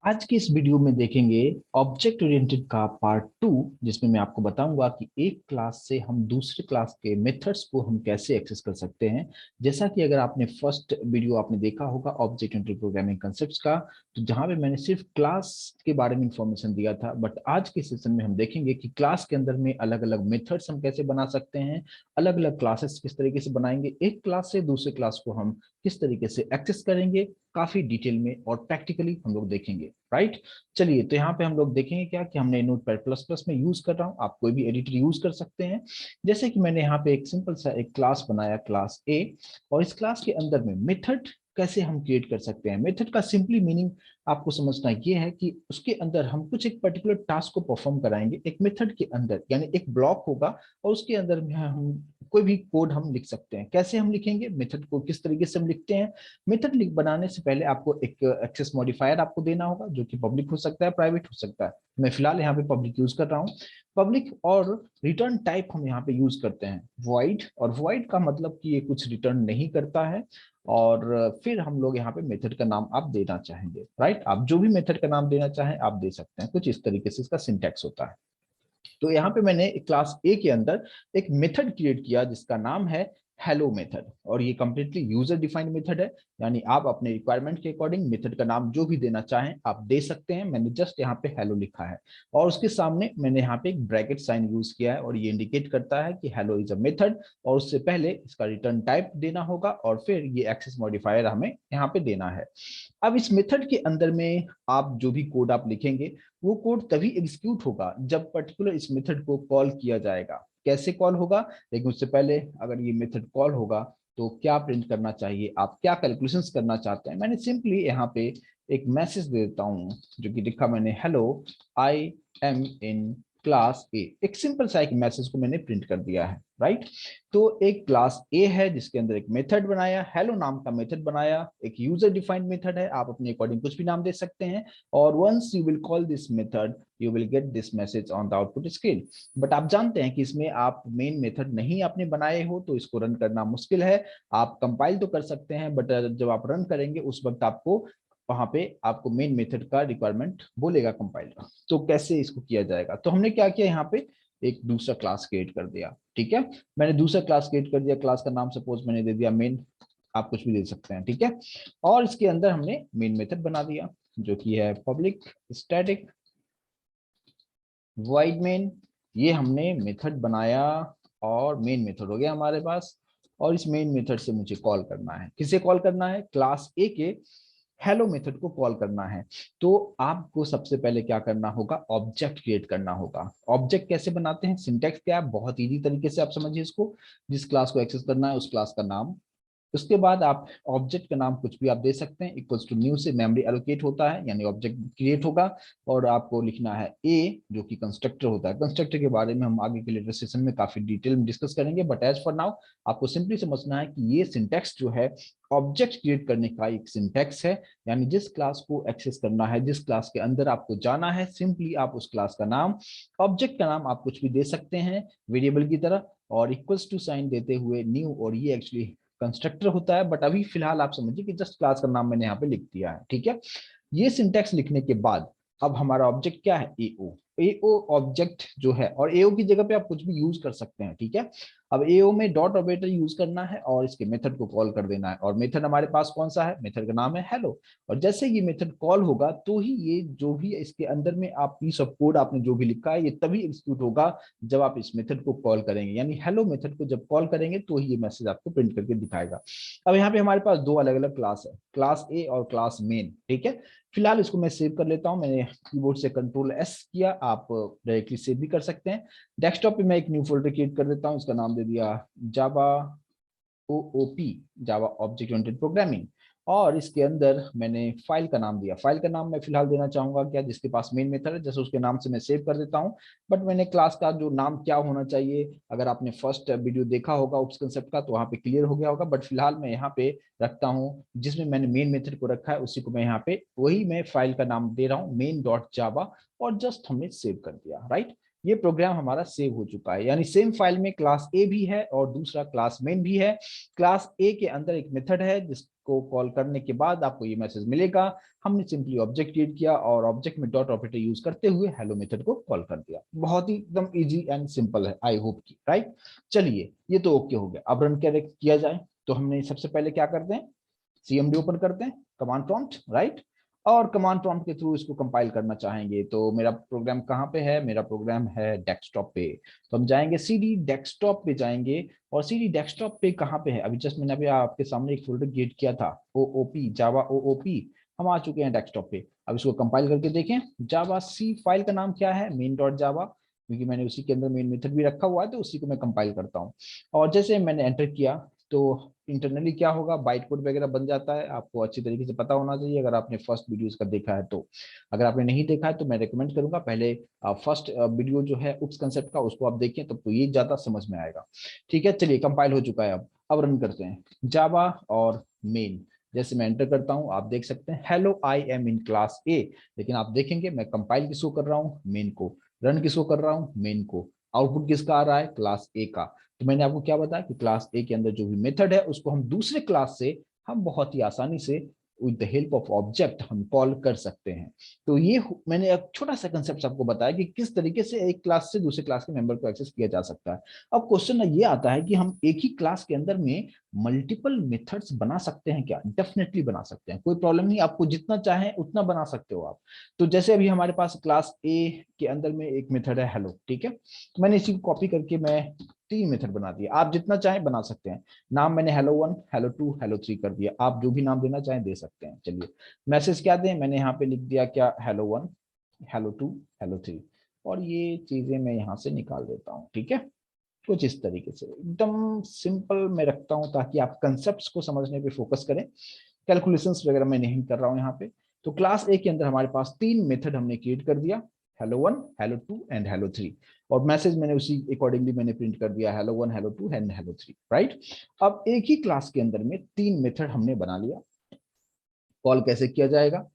आज के इस वीडियो में देखेंगे ऑब्जेक्ट ओरिएंटेड का पार्ट 2, जिसमें मैं आपको बताऊंगा कि एक क्लास से हम दूसरे क्लास के मेथड्स को हम कैसे एक्सेस कर सकते हैं। जैसा कि अगर आपने फर्स्ट वीडियो आपने देखा होगा ऑब्जेक्ट ओरिएंटेड प्रोग्रामिंग कंसेप्ट्स का, तो जहां पे मैंने सिर्फ क्लास के बारे में इंफॉर्मेशन दिया था, बट आज के सेशन में हम देखेंगे कि क्लास के अंदर में अलग अलग मेथड्स हम कैसे बना सकते हैं, अलग अलग क्लासेस किस तरीके से बनाएंगे, एक क्लास से दूसरे क्लास को हम किस तरीके से एक्सेस करेंगे, काफी डिटेल में और प्रैक्टिकली हम लोग देखेंगे। राइट। चलिए, तो यहाँ पे हम लोग देखेंगे क्या कि हमने नोटपैड प्लस प्लस में यूज कर रहा हूँ, आप कोई भी एडिटर यूज कर सकते हैं। जैसे कि मैंने यहाँ पे एक सिंपल सा एक क्लास बनाया, क्लास ए, और इस क्लास के अंदर में मेथड कैसे हम क्रिएट कर सकते हैं। मेथड का सिंपली मीनिंग आपको समझना ये है कि उसके अंदर हम कुछ एक पर्टिकुलर टास्क को परफॉर्म कराएंगे एक मेथड के अंदर, यानी एक ब्लॉक होगा और उसके अंदर में हम कोई भी कोड हम लिख सकते हैं। कैसे हम लिखेंगे मेथड को, किस तरीके से हम लिखते हैं। मेथड लिख बनाने से पहले आपको एक एक्सेस मॉडिफायर आपको देना होगा, जो कि पब्लिक हो सकता है, प्राइवेट हो सकता है। मैं फिलहाल यहाँ पे पब्लिक यूज कर रहा हूँ। पब्लिक और रिटर्न टाइप हम यहाँ पे यूज करते हैं वॉइड, और वॉइड का मतलब कि ये कुछ रिटर्न नहीं करता है। और फिर हम लोग यहाँ पे मेथड का नाम आप देना चाहेंगे। राइट, आप जो भी मेथड का नाम देना चाहें आप दे सकते हैं। कुछ इस तरीके से इसका सिंटैक्स होता है। तो यहाँ पे मैंने क्लास ए के अंदर एक मेथड क्रिएट किया जिसका नाम है हेलो मेथड, और ये कंप्लीटली यूजर डिफाइंड मेथड है। यानी आप अपने रिक्वायरमेंट के अकॉर्डिंग मेथड का नाम जो भी देना चाहें आप दे सकते हैं। मैंने जस्ट यहाँ पे हेलो लिखा है और उसके सामने मैंने यहाँ पे एक ब्रैकेट साइन यूज किया है, और ये इंडिकेट करता है कि हेलो इज अ मेथड, और उससे पहले इसका रिटर्न टाइप देना होगा और फिर ये एक्सेस मॉडिफायर हमें यहाँ पे देना है। अब इस मेथड के अंदर में आप जो भी कोड आप लिखेंगे वो कोड तभी एग्जीक्यूट होगा जब पर्टिकुलर इस मेथड को कॉल किया जाएगा। कैसे कॉल होगा, लेकिन उससे पहले अगर ये मेथड कॉल होगा तो क्या प्रिंट करना चाहिए, आप क्या कैलकुलेशंस करना चाहते हैं। मैंने सिंपली यहाँ पे एक मैसेज दे देता हूँ, जो कि लिखा मैंने, hello I am in class ए। एक सिंपल सा एक मैसेज को मैंने प्रिंट कर दिया है। राइट। तो एक क्लास ए है जिसके अंदर एक मेथड बनाया, हेलो नाम का मेथड बनाया, एक यूजर डिफाइंड मेथड है, आप अपने अकॉर्डिंग कुछ भी नाम दे सकते हैं। और once you will call this method you will get this message on the output screen. But आप जानते हैं कि इसमें आप मेन मेथड नहीं आपने बनाए हो तो इसको रन करना मुश्किल है। आप कंपाइल तो कर सकते हैं, बट जब आप रन करेंगे उस वक्त आपको वहां पे आपको मेन मेथड का रिक्वायरमेंट बोलेगा कंपाइलर। तो कैसे इसको किया जाएगा, तो हमने क्या किया, यहाँ पे एक दूसरा क्लास क्रिएट कर दिया। ठीक है, मैंने दूसरा क्लास क्रिएट कर दिया, क्लास का नाम सपोज मैंने दे दिया मेन, आप कुछ भी दे सकते हैं। ठीक है, और इसके अंदर हमने मेन मेथड बना दिया जो कि है पब्लिक स्टैटिक वॉइड मेन। ये हमने मेथड बनाया और मेन मेथड हो गया हमारे पास। और इस मेन मेथड से मुझे कॉल करना है, किसे कॉल करना है, क्लास ए के हेलो मेथड को कॉल करना है। तो आपको सबसे पहले क्या करना होगा, ऑब्जेक्ट क्रिएट करना होगा। ऑब्जेक्ट कैसे बनाते हैं, सिंटैक्स क्या है, बहुत इजी तरीके से आप समझिए इसको। जिस क्लास को एक्सेस करना है उस क्लास का नाम, उसके बाद आप ऑब्जेक्ट का नाम कुछ भी आप दे सकते हैं, इक्वल्स टू न्यू से मेमोरी एलोकेट होता है, यानी ऑब्जेक्ट क्रिएट होगा। और आपको लिखना है ए, जो कि कंस्ट्रक्टर होता है। कंस्ट्रक्टर के बारे में हम आगे के लेटर सेशन में काफी डिटेल में डिस्कस करेंगे, बट एज फॉर नाउ आपको सिंपली समझना है कि ये सिंटैक्स जो है ऑब्जेक्ट क्रिएट करने का एक सिंटैक्स है। यानी जिस क्लास को एक्सेस करना है, जिस क्लास के अंदर आपको जाना है, सिंपली आप उस क्लास का नाम, ऑब्जेक्ट का नाम आप कुछ भी दे सकते हैं वेरिएबल की तरह, और इक्वल्स टू साइन देते हुए न्यू, और ये एक्चुअली कंस्ट्रक्टर होता है, बट अभी फिलहाल आप समझिए कि जस्ट क्लास का नाम मैंने यहाँ पे लिख दिया है। ठीक है, ये सिंटैक्स लिखने के बाद अब हमारा ऑब्जेक्ट क्या है, एओ। एओ ऑब्जेक्ट जो है, और एओ की जगह पे आप कुछ भी यूज कर सकते हैं। ठीक है, अब एओ में डॉट ऑपरेटर यूज करना है और इसके मेथड को कॉल कर देना है, और मेथड हमारे पास कौन सा है, मेथड का नाम है हेलो। और जैसे ये मेथड कॉल होगा तो ही ये जो भी इसके अंदर में आप पीस ऑफ कोड आपने जो भी लिखा है ये तभी एग्जीक्यूट होगा जब आप इस मेथड को कॉल करेंगे। यानी हेलो मेथड को जब कॉल करेंगे तो ही ये मैसेज आपको प्रिंट करके दिखाएगा। अब यहाँ पे हमारे पास दो अलग अलग क्लास है, क्लास ए और क्लास मेन। ठीक है, फिलहाल इसको मैं सेव कर लेता हूँ। मैंने कीबोर्ड से कंट्रोल एस किया, आप डायरेक्टली सेव भी कर सकते हैं। डेस्कटॉप पे मैं एक न्यू फोल्डर क्रिएट कर देता हूँ, इसका नाम दे दिया Java OOP, Java object oriented programming. और इसके अंदर मैंने फाइल का नाम दिया, फाइल का नाम मैं फिलहाल देना चाहूंगा क्या, जिसके पास मेन मेथड है जैसे उसके नाम से मैं सेव कर देता हूं। बट मैंने क्लास का जो नाम क्या होना चाहिए, अगर आपने फर्स्ट वीडियो देखा होगा उस कंसेप्ट का तो वहां पे क्लियर हो गया होगा, बट फिलहाल मैं यहाँ पे रखता हूँ जिसमें मैंने मेन मेथड को रखा है उसी को मैं यहाँ पे, वही मैं फाइल का नाम दे रहा हूँ मेन डॉट जावा, और जस्ट हमने सेव कर दिया। राइट, ये प्रोग्राम हमारा सेव हो चुका है, यानी सेम फाइल में क्लास ए भी है और दूसरा क्लास मेन भी है। क्लास ए के अंदर एक मेथड है जिसको कॉल करने के बाद आपको ये मैसेज मिलेगा। हमने सिंपली ऑब्जेक्ट क्रिएट किया और ऑब्जेक्ट में डॉट ऑपरेटर यूज करते हुए हेलो मेथड को कॉल कर दिया। बहुत ही एकदम इजी एंड सिंपल है, आई होप की, राइट। चलिए ये तो ओके हो गया। अब रन किया जाए तो हमने सबसे पहले क्या करते हैं, सीएमडी ओपन करते हैं, कमांड प्रॉम्प्ट, राइट। और कमांड प्रॉम्प्ट के थ्रू इसको कंपाइल करना चाहेंगे तो मेरा प्रोग्राम कहाँ पे है, मेरा प्रोग्राम है डेस्कटॉप पे। तो हम जाएंगे सीडी डेस्कटॉप पे जाएंगे, और सीडी डेस्कटॉप पे कहाँ पे है, अभी जस्ट मैंने अभी आपके सामने एक फोल्डर क्रिएट किया था, ओओपी, जावा ओओपी। हम आ चुके हैं डेस्कटॉप पे। अब इसको कंपाइल करके देखें। जावा सी फाइल का नाम क्या है, मेन डॉट जावा, क्योंकि मैंने उसी के अंदर मेन मेथड भी रखा हुआ है तो उसी को मैं कंपाइल करता हूँ। और जैसे मैंने एंटर किया तो इंटरनली क्या होगा, बाइट कोड वगैरह बन जाता है। आपको अच्छी तरीके से पता होना चाहिए अगर आपने फर्स्ट वीडियो इसका देखा है तो। अगर आपने नहीं देखा है तो मैं रेकमेंड करूंगा पहले फर्स्ट वीडियो जो है उस कंसेप्ट का उसको आप देखें, तब तो ये ज्यादा समझ में आएगा। ठीक है, चलिए कंपाइल हो चुका है। अब रन करते हैं जावा और मेन। जैसे मैं एंटर करता हूं आप देख सकते हैं hello I am in class ए, लेकिन आप देखेंगे मैं कंपाइल किसको कर रहा हूँ, मेन को। रन किसको कर रहा हूँ, मेन को। आउटपुट किसका आ रहा है, क्लास ए का। तो मैंने आपको क्या बताया कि क्लास ए के अंदर जो भी मेथड है उसको हम दूसरे क्लास से हम बहुत ही आसानी से with the help of object हम कॉल कर सकते हैं। तो ये मैंने एक छोटा सा कंसेप्ट आपको बताया कि किस तरीके से एक क्लास से दूसरे क्लास के मेंबर को एक्सेस किया जा सकता है। अब क्वेश्चन ये आता है कि हम एक ही क्लास के अंदर में मल्टीपल मेथड्स बना सकते हैं क्या, डेफिनेटली बना सकते हैं, कोई प्रॉब्लम नहीं, आपको जितना चाहे उतना बना सकते हो आप। तो जैसे अभी हमारे पास क्लास ए के अंदर में एक मेथड है हेलो, ठीक है। तो मैंने इसी को कॉपी करके मैं 3 मेथड बना दिया, आप जितना चाहें बना सकते हैं। नाम मैंने हेलो 1, हेलो 2, हेलो 3 कर दिया, आप जो भी नाम देना चाहें दे सकते हैं। चलिए मैसेज क्या दें, मैंने यहाँ पे लिख दिया क्या, हेलो 1, हेलो 2, हेलो 3। और ये चीजें मैं यहाँ से निकाल देता हूँ, ठीक है। कुछ इस तरीके से एकदम सिंपल मैं रखता हूँ ताकि आप कंसेप्ट को समझने पे फोकस करें। कैलकुलेशंस वगैरह मैं नहीं कर रहा हूँ यहाँ पे। तो क्लास ए के अंदर हमारे पास 3 मेथड हमने क्रिएट कर दिया, हेलो 1, हेलो 2 एंड हेलो 3। और मैसेज मैंने उसी अकॉर्डिंगली मैंने प्रिंट कर दिया, hello 1, hello 2 and hello 3, right. अब एक ही क्लास के अंदर में 3 मेथड हमने बना लिया। कॉल कैसे किया जाएगा,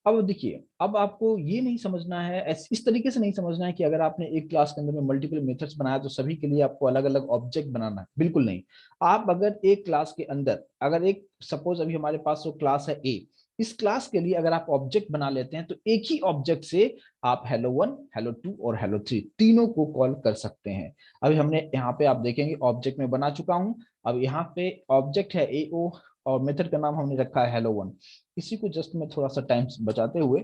अब देखिए, अब आपको ये नहीं समझना है, इस तरीके से नहीं समझना है कि अगर आपने एक क्लास के अंदर में मल्टीपल मेथड्स बनाया तो सभी के लिए आपको अलग अलग ऑब्जेक्ट बनाना है, बिल्कुल नहीं। आप अगर एक क्लास के अंदर, अगर एक सपोज अभी हमारे पास जो क्लास है ए, इस क्लास के लिए अगर आप ऑब्जेक्ट बना लेते हैं तो एक ही ऑब्जेक्ट से आप हेलो 1, हेलो 2 और हेलो 3 तीनों को कॉल कर सकते हैं। अभी हमने यहाँ पे आप देखेंगे ऑब्जेक्ट में बना चुका हूं। अब यहाँ पे ऑब्जेक्ट है एओ और मेथड का नाम हमने रखा है हेलो 1। इसी को जस्ट मैं थोड़ा सा टाइम बचाते हुए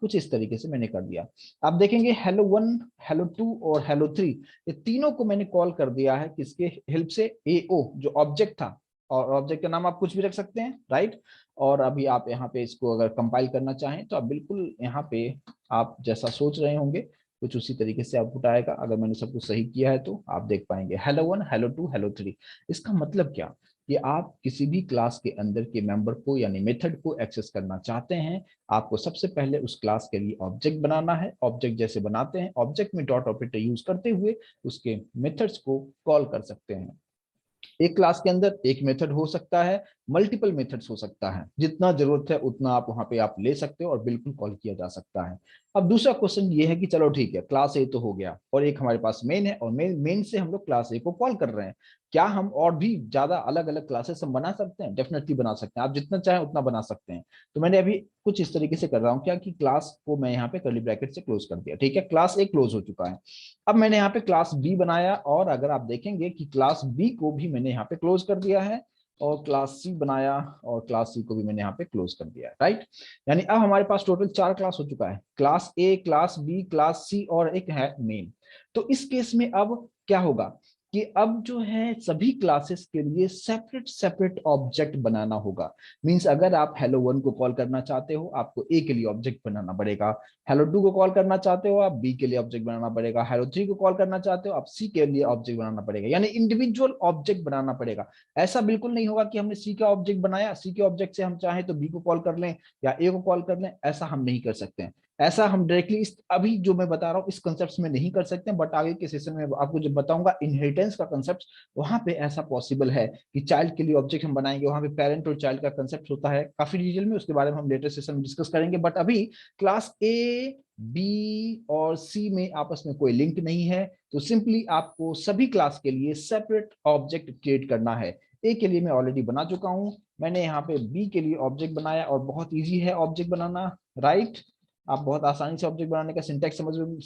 कुछ इस तरीके से मैंने कर दिया। आप देखेंगे हेलो 1, हेलो 2 और हेलो 3 ये तीनों को मैंने कॉल कर दिया है किसके हेल्प से, एओ जो ऑब्जेक्ट था। और ऑब्जेक्ट का नाम आप कुछ भी रख सकते हैं, राइट। और अभी आप यहाँ पे इसको अगर कंपाइल करना चाहें तो आप बिल्कुल यहाँ पे आप जैसा सोच रहे होंगे कुछ उसी तरीके से आउटपुट आएगा। अगर मैंने सब कुछ सही किया है तो आप देख पाएंगे हेलो 1, हेलो 2, हेलो 3। इसका मतलब क्या कि आप किसी भी क्लास के अंदर के मेंबर को यानी मेथड को एक्सेस करना चाहते हैं, आपको सबसे पहले उस क्लास के लिए ऑब्जेक्ट बनाना है। ऑब्जेक्ट जैसे बनाते हैं, ऑब्जेक्ट में डॉट ऑपरेटर यूज करते हुए उसके मेथड्स को कॉल कर सकते हैं। एक क्लास के अंदर एक मेथड हो सकता है, मल्टीपल मेथड्स हो सकता है, जितना जरूरत है उतना आप वहां पे आप ले सकते हो और बिल्कुल कॉल किया जा सकता है। अब दूसरा क्वेश्चन ये है कि चलो ठीक है, क्लास ए तो हो गया और एक हमारे पास मेन है और मेन से हम लोग क्लास ए को कॉल कर रहे हैं। क्या हम और भी ज्यादा अलग अलग क्लासेस हम बना सकते हैं, डेफिनेटली बना सकते हैं, आप जितना चाहें उतना बना सकते हैं। तो मैंने अभी कुछ इस तरीके से कर रहा हूँ क्या कि क्लास को मैं यहाँ पे कर्ली ब्रैकेट से क्लोज कर दिया, ठीक है, क्लास ए क्लोज हो चुका है। अब मैंने यहाँ पे क्लास बी बनाया और अगर आप देखेंगे कि क्लास बी को भी मैंने यहाँ पे क्लोज कर दिया है और क्लास सी बनाया और क्लास सी को भी मैंने यहाँ पे क्लोज कर दिया है, राइट। यानी अब हमारे पास टोटल 4 क्लास हो चुका है, class A, class B, class C और एक है मेन। तो इस केस में अब क्या होगा कि अब जो है सभी क्लासेस के लिए सेपरेट सेपरेट ऑब्जेक्ट बनाना होगा। मींस अगर आप हेलो 1 को कॉल करना चाहते हो आपको ए के लिए ऑब्जेक्ट बनाना पड़ेगा, हेलो 2 को कॉल करना चाहते हो आप बी के लिए ऑब्जेक्ट बनाना पड़ेगा, हेलो 3 को कॉल करना चाहते हो आप सी के लिए ऑब्जेक्ट बनाना पड़ेगा, यानी इंडिविजुअल ऑब्जेक्ट बनाना पड़ेगा। ऐसा बिल्कुल नहीं होगा कि हमने सी का ऑब्जेक्ट बनाया, सी के ऑब्जेक्ट से हम चाहें तो बी को कॉल कर लें या ए को कॉल कर लें, ऐसा हम नहीं कर सकते हैं। ऐसा हम डायरेक्टली इस अभी जो मैं बता रहा हूँ इस कंसेप्ट में नहीं कर सकते, बट आगे के सेशन में आपको जब बताऊंगा इनहेरिटेंस का कंसेप्ट, वहां पे ऐसा पॉसिबल है कि चाइल्ड के लिए ऑब्जेक्ट हम बनाएंगे, वहां पे पेरेंट और चाइल्ड का कंसेप्ट होता है काफी डिटेल में, उसके बारे में हम लेटर सेशन में डिस्कस करेंगे। बट अभी क्लास ए बी और सी में आपस में कोई लिंक नहीं है, तो सिंपली आपको सभी क्लास के लिए सेपरेट ऑब्जेक्ट क्रिएट करना है। ए के लिए मैं ऑलरेडी बना चुका हूं, मैंने यहाँ पे बी के लिए ऑब्जेक्ट बनाया और बहुत इजी है ऑब्जेक्ट बनाना, राइट। आप बहुत आसानी से ऑब्जेक्ट बनाने का सिंटैक्स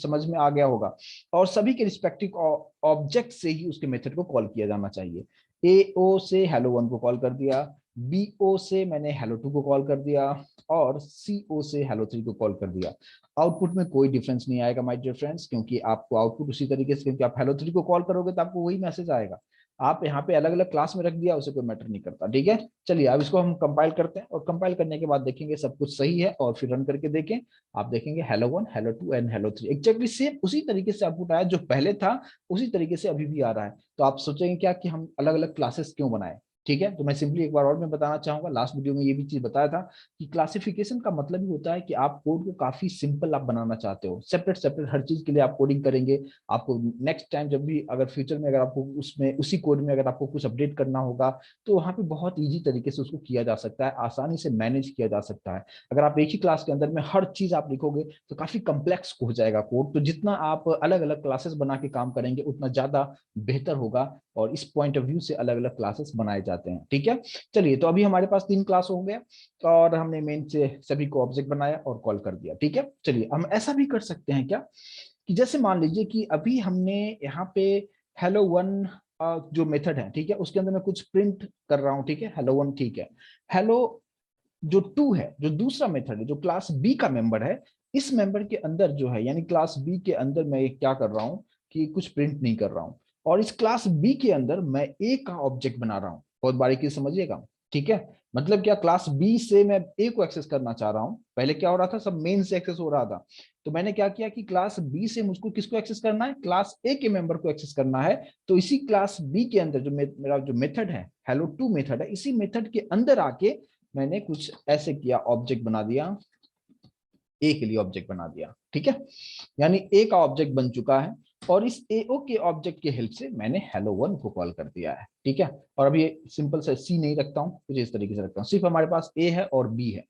समझ में आ गया होगा। और सभी के रिस्पेक्टिव ऑब्जेक्ट से ही उसके मेथड को कॉल किया जाना चाहिए। ए ओ से हेलो वन को कॉल कर दिया, बी ओ से मैंने हेलो टू को कॉल कर दिया, और सी ओ से हेलो थ्री को कॉल कर दिया। आउटपुट में कोई डिफरेंस नहीं आएगा माय डियर फ्रेंड्स, क्योंकि आपको आउटपुट उसी तरीके से, क्योंकि आप हेलो थ्री को कॉल करोगे तो आपको वही मैसेज आएगा। आप यहाँ पे अलग अलग क्लास में रख दिया, उसे कोई मैटर नहीं करता, ठीक है। चलिए अब इसको हम कंपाइल करते हैं, और कंपाइल करने के बाद देखेंगे सब कुछ सही है, और फिर रन करके देखें। आप देखेंगे hello one, hello two and hello three exactly same उसी तरीके से आउटपुट आया जो पहले था, उसी तरीके से अभी भी आ रहा है। तो आप सोचेंगे क्या कि हम अलग अलग क्लासेस क्यों बनाए, ठीक है। तो मैं सिंपली एक बार और मैं बताना चाहूंगा, लास्ट वीडियो में ये भी चीज बताया था कि क्लासिफिकेशन का मतलब ही होता है कि आप कोड को काफी सिंपल आप बनाना चाहते हो, सेपरेट सेपरेट हर चीज के लिए आप कोडिंग करेंगे। आपको नेक्स्ट टाइम जब भी अगर फ्यूचर में अगर आपको उसमें उसी कोड में अगर आपको कुछ अपडेट करना होगा, तो वहां पे बहुत ईजी तरीके से उसको किया जा सकता है, आसानी से मैनेज किया जा सकता है। अगर आप एक ही क्लास के अंदर में हर चीज आप लिखोगे तो काफी कम्प्लेक्स हो जाएगा कोड, तो जितना आप अलग अलग क्लासेस बना के काम करेंगे उतना ज्यादा बेहतर होगा, और इस पॉइंट ऑफ व्यू से अलग अलग क्लासेस बनाए जाते हैं, ठीक है। चलिए तो अभी हमारे पास 3 क्लास हो गया, और हमने मेन से सभी को ऑब्जेक्ट बनाया और कॉल कर दिया, ठीक है। चलिए हम ऐसा भी कर सकते हैं क्या कि जैसे मान लीजिए कि अभी हमने यहाँ पे हेलो वन जो मेथड है, ठीक है, उसके अंदर मैं कुछ प्रिंट कर रहा हूँ, ठीक है, हेलो वन, ठीक है। हेलो जो टू है, जो दूसरा मेथड है, जो क्लास बी का मेंबर है, इस मेंबर के अंदर जो है, यानी क्लास बी के अंदर मैं क्या कर रहा हूँ कि कुछ प्रिंट नहीं कर रहा हूँ, और इस क्लास बी के अंदर मैं ए का ऑब्जेक्ट बना रहा हूँ, बहुत बारीकी से समझिएगा, ठीक है। मतलब क्या, क्लास बी से मैं ए को एक्सेस करना चाह रहा हूँ, पहले क्या हो रहा था, सब मेन से एक्सेस हो रहा था, तो मैंने क्या किया कि क्लास बी से मुझको किसको एक्सेस करना है, क्लास ए के मेंबर को एक्सेस करना है। तो इसी क्लास बी के अंदर जो मेरा जो मेथड है, हेलो टू मेथड है, इसी मेथड के अंदर आके मैंने कुछ ऐसे किया, ऑब्जेक्ट बना दिया, ए के लिए ऑब्जेक्ट बना दिया, ठीक है। यानी ए का ऑब्जेक्ट बन चुका है, और इस एओ के ऑब्जेक्ट की हेल्प से मैंने हेलो वन को कॉल कर दिया है, ठीक है। और अभी सिंपल से सी नहीं रखता हूं, कुछ इस तरीके से रखता हूं, सिर्फ हमारे पास ए है और बी है।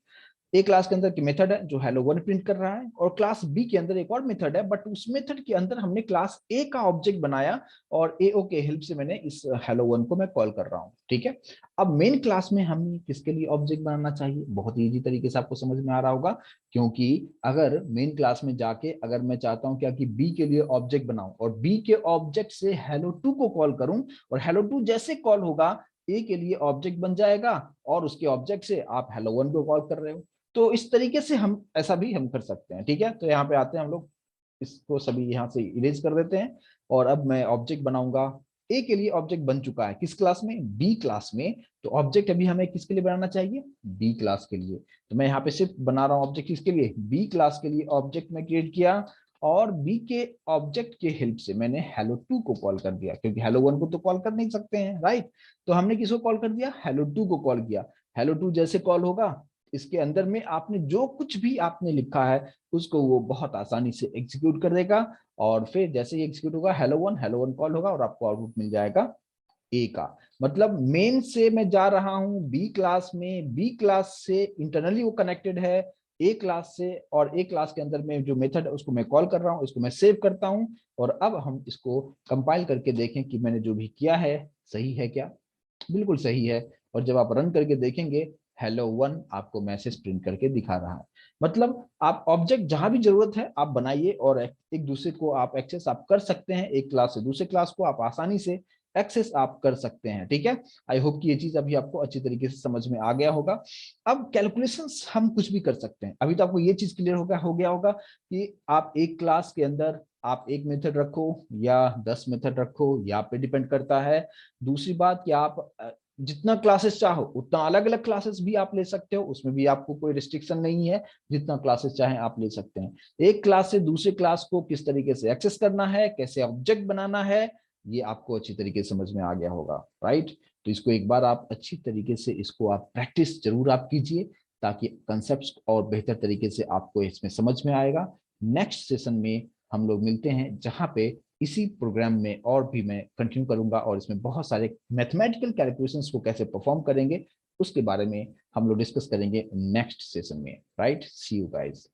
ए क्लास के अंदर की मेथड है जो हेलो वन प्रिंट कर रहा है, और क्लास बी के अंदर एक और मेथड है, बट उस मेथड के अंदर हमने क्लास ए का ऑब्जेक्ट बनाया, और एओ के हेल्प से मैंने इस हेलो वन को मैं कॉल कर रहा हूँ, ठीक है। अब मेन क्लास में हमें किसके लिए ऑब्जेक्ट बनाना चाहिए, बहुत इजी तरीके से आपको समझ में आ रहा होगा, क्योंकि अगर मेन क्लास में जाके अगर मैं चाहता हूं क्या कि बी के लिए ऑब्जेक्ट बनाऊं, और बी के ऑब्जेक्ट से हेलो टू को कॉल करूं, और हेलो टू जैसे कॉल होगा ए के लिए ऑब्जेक्ट बन जाएगा, और उसके ऑब्जेक्ट से आप हेलो वन को कॉल कर रहे हो। तो इस तरीके से हम ऐसा भी हम कर सकते हैं, ठीक है। तो यहाँ पे आते हैं हम लोग, इसको सभी यहाँ से इरेज कर देते हैं, और अब मैं ऑब्जेक्ट बनाऊंगा। ए के लिए ऑब्जेक्ट बन चुका है, किस क्लास में, बी क्लास में। तो ऑब्जेक्ट अभी हमें किसके लिए बनाना चाहिए, बी क्लास के लिए। तो मैं यहाँ पे सिर्फ बना रहा हूँ ऑब्जेक्ट किसके लिए, बी क्लास के लिए ऑब्जेक्ट मैं क्रिएट किया, और बी के ऑब्जेक्ट के हेल्प से मैंने हेलो टू को कॉल कर दिया, क्योंकि हेलो वन को तो कॉल कर नहीं सकते हैं, राइट। तो हमने किसको कॉल कर दिया, हेलो टू को कॉल किया। हेलो टू जैसे कॉल होगा, इसके अंदर में आपने जो कुछ भी आपने लिखा है उसको वो बहुत आसानी से एग्जीक्यूट कर देगा, और फिर जैसे ही एग्जीक्यूट होगा हेलो वन कॉल होगा, और आपको आउटपुट मिल जाएगा ए का। मतलब मेन से मैं जा रहा हूं बी क्लास में, बी क्लास से इंटरनली वो कनेक्टेड है ए क्लास से, और ए क्लास के अंदर में जो मेथड है उसको मैं कॉल कर रहा हूं, इसको मैं सेव करता हूं। और अब हम इसको कंपाइल करके देखें कि मैंने जो भी किया है सही है क्या, बिल्कुल सही है। और जब आप रन करके देखेंगे, हेलो वन आपको मैसेज प्रिंट करके दिखा रहा है। मतलब आप ऑब्जेक्ट जहां भी जरूरत है आप बनाइए, और एक दूसरे को आप एक्सेस आप कर सकते हैं, एक क्लास से दूसरे क्लास को आप आसानी से एक्सेस आप कर सकते हैं, ठीक है। आई होप कि ये चीज अभी आपको अच्छी तरीके से समझ में आ गया होगा। अब कैलकुलेशंस हम कुछ भी कर सकते हैं, अभी तो आपको ये चीज क्लियर हो गया होगा कि आप एक क्लास के अंदर आप एक मेथड रखो या 10 मेथड रखो, या आप पे डिपेंड करता है। दूसरी बात कि आप जितना क्लासेस चाहो उतना अलग अलग क्लासेस भी आप ले सकते हो, उसमें भी आपको कोई रिस्ट्रिक्शन नहीं है, जितना क्लासेस चाहे आप ले सकते हैं। एक क्लास से दूसरे क्लास को किस तरीके से एक्सेस करना है, कैसे ऑब्जेक्ट बनाना है, ये आपको अच्छी तरीके से समझ में आ गया होगा, राइट। तो इसको एक बार आप अच्छी तरीके से इसको आप प्रैक्टिस जरूर आप कीजिए, ताकि कंसेप्ट और बेहतर तरीके से आपको इसमें समझ में आएगा। नेक्स्ट सेशन में हम लोग मिलते हैं, जहां पे इसी प्रोग्राम में और भी मैं कंटिन्यू करूंगा और इसमें बहुत सारे मैथमेटिकल कैलकुलेशंस को कैसे परफॉर्म करेंगे उसके बारे में हम लोग डिस्कस करेंगे नेक्स्ट सेशन में। Right, see you guys.